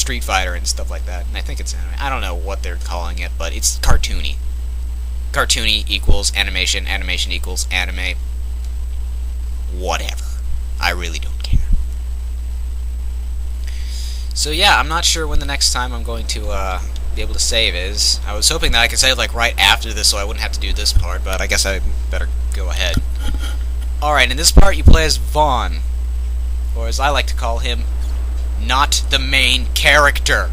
Street Fighter and stuff like that. And I think it's anime. I don't know what they're calling it, but it's cartoony. Cartoony equals animation. Animation equals anime. Whatever. I really don't care. So yeah, I'm not sure when the next time I'm going to be able to save is. I was hoping that I could save like right after this so I wouldn't have to do this part, but I guess I better go ahead. Alright, in this part you play as Vaughn, or as I like to call him, not the main character.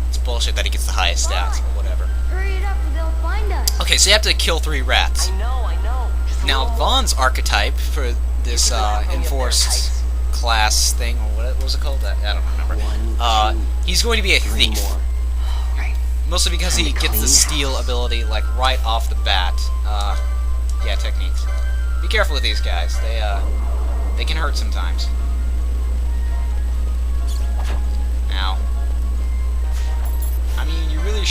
It's bullshit that he gets the highest stats, or whatever. Hurry it up or they'll find us. Okay, so you have to kill 3 rats. I know. Now, Vaughn's archetype for this enforced class thing, or what was it called? I don't remember. He's going to be a thief. Mostly because he gets the steal ability, like, right off the bat. Yeah, techniques. Be careful with these guys. They can hurt sometimes. Ow. I mean, you really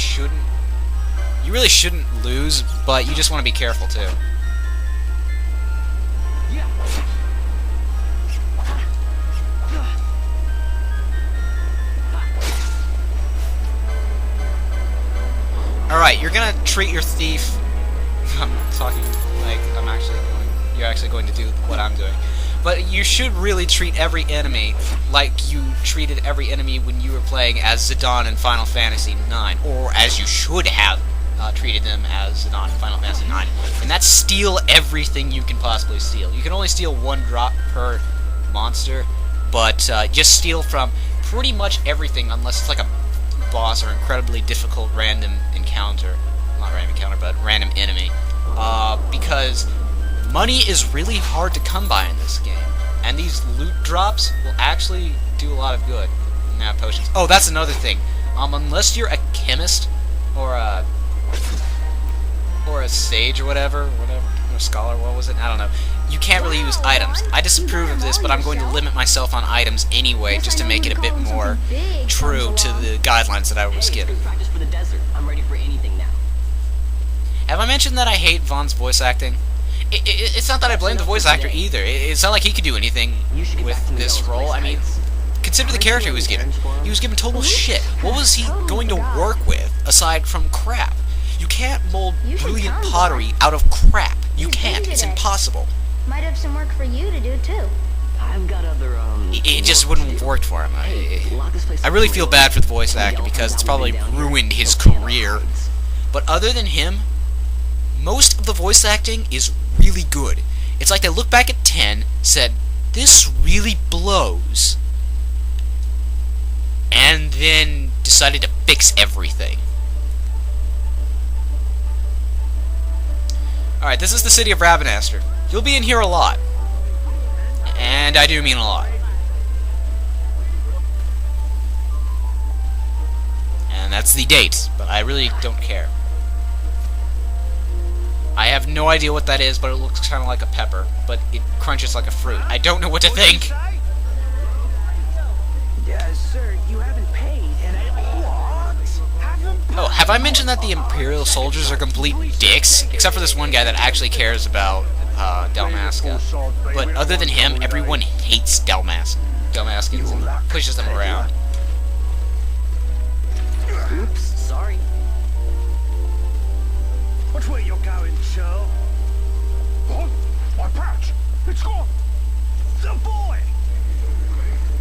shouldn't lose, but you just want to be careful, too. Alright, you're gonna treat your thief... I'm talking like you're actually going to do what I'm doing. But you should really treat every enemy like you treated every enemy when you were playing as Zidane in Final Fantasy IX, or as you should have treated them as Zidane in Final Fantasy IX. And that's steal everything you can possibly steal. You can only steal 1 drop per monster, but just steal from pretty much everything unless it's like a boss or incredibly difficult random encounter. Not random encounter, but random enemy. Because money is really hard to come by in this game. And these loot drops will actually do a lot of good. Now, potions. Oh, that's another thing. Unless you're a chemist or a sage or whatever, or a scholar, what was it? I don't know. You can't really use items. I disapprove of this, but I'm going to limit myself on items anyway, just to make it a bit more true to the guidelines that I was given. Practice for the desert. I'm ready for anything now. Have I mentioned that I hate Vaughn's voice acting? It's not that I blame the voice actor either. It's not like he could do anything with this role. I mean, consider the character he was given. He was given total shit. What was he going to work with, aside from crap? You can't mold brilliant pottery out of crap. You can't. It's impossible. Might have some work for you to do too. I've got other It just wouldn't have worked for him. I really feel bad for the voice actor because it's probably ruined his career. But other than him, most of the voice acting is really good. It's like they looked back at 10, said, "This really blows," and then decided to fix everything. Alright, this is the city of Rabanastre. You'll be in here a lot. And I do mean a lot. And that's the date, but I really don't care. I have no idea what that is, but it looks kind of like a pepper, but it crunches like a fruit. I don't know what to think. Sir, you haven't paid, and Oh, have I mentioned that the Imperial soldiers are complete dicks? Except for this one guy that actually cares about Dalmasca. But other than him, everyone hates Dalmascans and pushes them around. Oops, sorry. Which way you're going, sir? What? My patch! It's gone! The boy!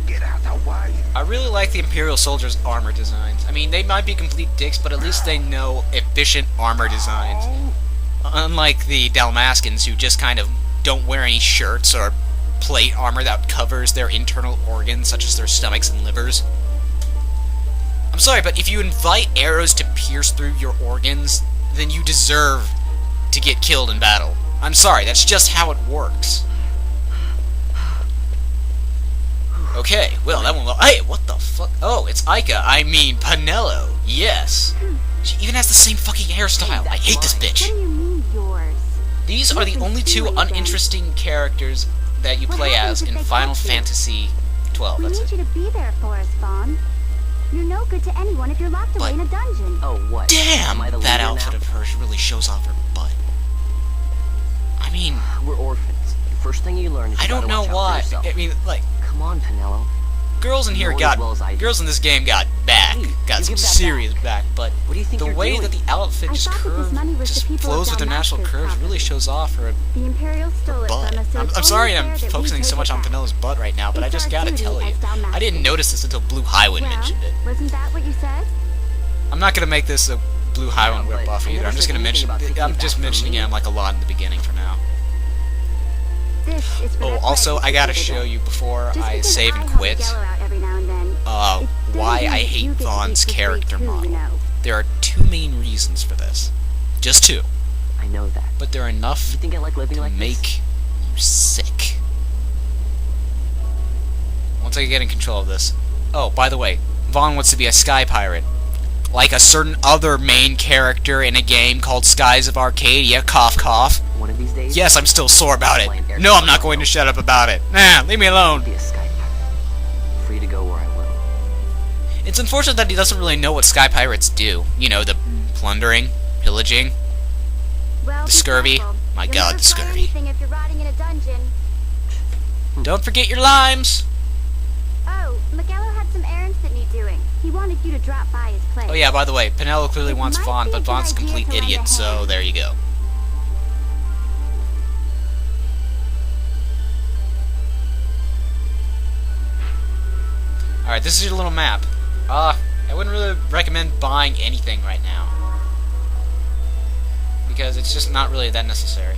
Get out the way! I really like the Imperial soldiers' armor designs. I mean, they might be complete dicks, but at least they know efficient armor designs. Unlike the Dalmascans, who just kind of don't wear any shirts or plate armor that covers their internal organs, such as their stomachs and livers. I'm sorry, but if you invite arrows to pierce through your organs, then you deserve to get killed in battle. I'm sorry, that's just how it works. Okay, well, that one... Hey, what the fuck? Oh, it's Aika. I mean, Pinello. Yes. She even has the same fucking hairstyle. I hate this bitch. What do you mean, yours? These are the only 2 uninteresting characters that you play as in Final Fantasy XII. We That's need it. you to be there for us, Vaughn. You're no good to anyone if you're locked away in a dungeon. Oh, what? Damn! Am I the That leader outfit now? of hers really shows off her butt. I mean, We're orphans. The first thing you learn is I you don't gotta know watch out for why. yourself. I mean, like, Come on, Pinello. girls in here Know it got as well as I do. girls in this game got back, Hey, got you some give that serious back. But What do you think the you're way doing? that the outfit I just thought that this money was the just people flows of with their natural Dalmaska's curves really property. shows off her The Imperials stole it butt. from us, so I'm it's sorry only I'm fair that we focusing so take much it on back. Penelope's butt right now, but I It's just our gotta duty tell you, as Dalmaskers. I didn't notice this until Blue Highwind Well, mentioned it. wasn't that what you said? I'm not gonna make this a Blue Highwind but ripoff I either. never I'm just said gonna anything mention. about taking I'm it just back from mentioning me. him like a lot in the beginning for now. This is for Oh, that also pledge I you gotta took show today. you before Just I because save and help quit. Miguel out every now and then, it doesn't Why mean I that hate you get to Vaughn's eat for free character too, model. you know. There are two main reasons for this. Just two. I know that. But they're enough You think I like living to like make this? you sick. Once I get in control of this. Oh, by the way, Vaughn wants to be a sky pirate. Like a certain other main character in a game called Skies of Arcadia, cough cough. One of these days. Yes, I'm still sore about it. No, I'm not going to shut up about it. Nah, leave me alone. Be a sky pirate. Free to go where I will. It's unfortunate that he doesn't really know what sky pirates do. You know, the plundering, pillaging. Well, The be scurvy. careful. My You'll God, never the find scurvy. anything if you're rotting in a dungeon. Don't forget your limes. Oh, Miguelo had some errands that need doing. He wanted you to drop by his place. Oh yeah, by the way, Penelo clearly It wants might Vaughn, be a but good Vaughn's a idea complete to lend a idiot, so hand. there you go. Alright, this is your little map. I wouldn't really recommend buying anything right now. Because it's just not really that necessary.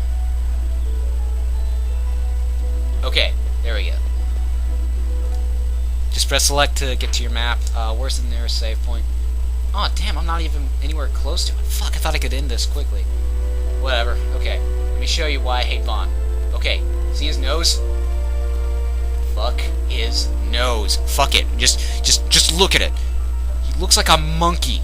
Okay, there we go. Just press select to get to your map. Where's the nearest save point? Oh, damn, I'm not even anywhere close to it. Fuck, I thought I could end this quickly. Whatever, okay. Let me show you why I hate Vaughn. Okay, see his nose? Fuck his nose. Fuck it. Just look at it. He looks like a monkey.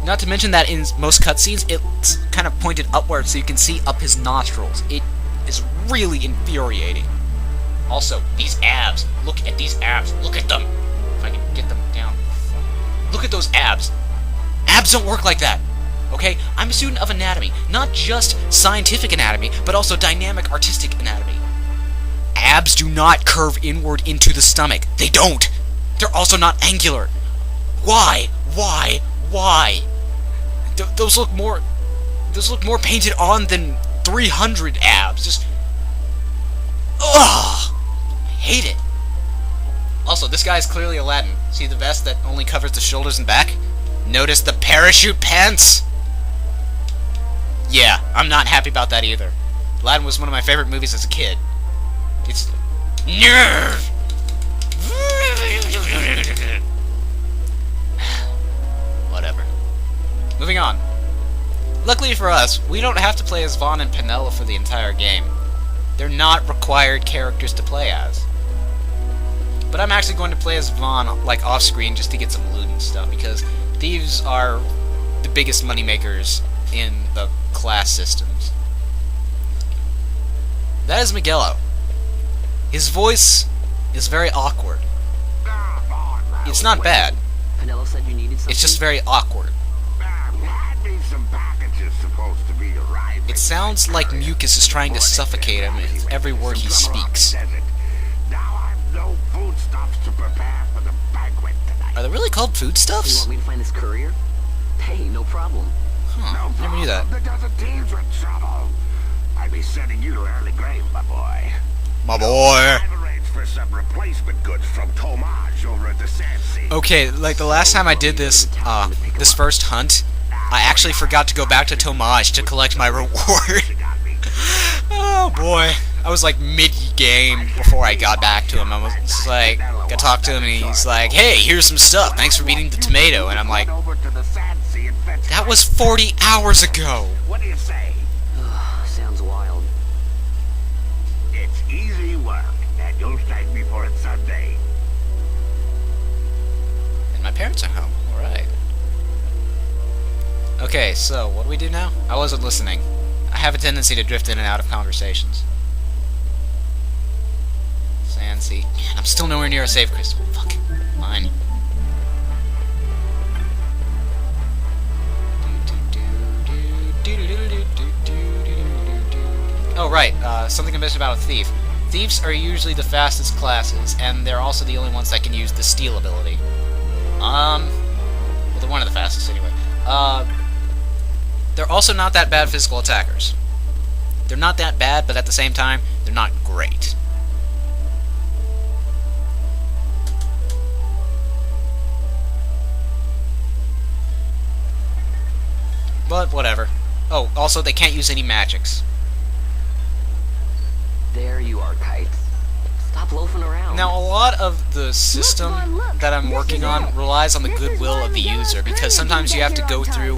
Not to mention that in most cutscenes, it's kind of pointed upwards so you can see up his nostrils. It is really infuriating. Also, these abs. Look at these abs. Look at them. If I can get them down. Look at those abs. Abs don't work like that. Okay? I'm a student of anatomy. Not just scientific anatomy, but also dynamic artistic anatomy. Abs do not curve inward into the stomach. They don't. They're also not angular. Why? Why? Why? Those look more painted on than 300 abs. Just ugh. I hate it. Also, this guy is clearly Aladdin. See the vest that only covers the shoulders and back? Notice the parachute pants? Yeah, I'm not happy about that either. Aladdin was one of my favorite movies as a kid. It's nerve. Whatever. Moving on. Luckily for us, we don't have to play as Vaughn and Penelo for the entire game. They're not required characters to play as. But I'm actually going to play as Vaughn, like, off-screen just to get some loot and stuff, because thieves are the biggest moneymakers in the class systems. That is Miguelo. His voice is very awkward. It's not bad. Penelo said you needed something. It's just very awkward. Had me some packages supposed to be arriving. It sounds like mucus is trying to suffocate him with every word he speaks. Now I've no foodstuffs to prepare for the banquet tonight. Are they really called You foodstuffs? want me to find this courier? Hey, no problem. Huh, never knew that. The desert teams with trouble. I'd be sending you to early grave, my boy. My boy! I've arranged for some replacement goods from Tomage over at the Sandsea. Okay, like the last time I did this, this first hunt, I actually forgot to go back to Tomage to collect my reward. Oh boy. I was like mid-game before I got back to him. I was just like, I talked to him and he's like, hey, here's some stuff, thanks for beating the tomato. And I'm like, that was 40 hours ago. What do you say? Sounds wild. It's easy work, and you'll thank me for it someday. And my parents are home, alright. Okay, so, what do we do now? I wasn't listening. I have a tendency to drift in and out of conversations. Sandsea. Man, I'm still nowhere near a save crystal. Fuck. Fine. Oh, right. Something I missed about a thief. Thieves are usually the fastest classes, and they're also the only ones that can use the steal ability. Well, they're one of the fastest anyway. They're also not that bad physical attackers. They're not that bad, but at the same time, they're not great. But whatever. Oh, also they can't use any magics. There you are, Kite. Stop loafing around. Now, a lot of the system that I'm working on relies on the goodwill of the user, because sometimes you have to go through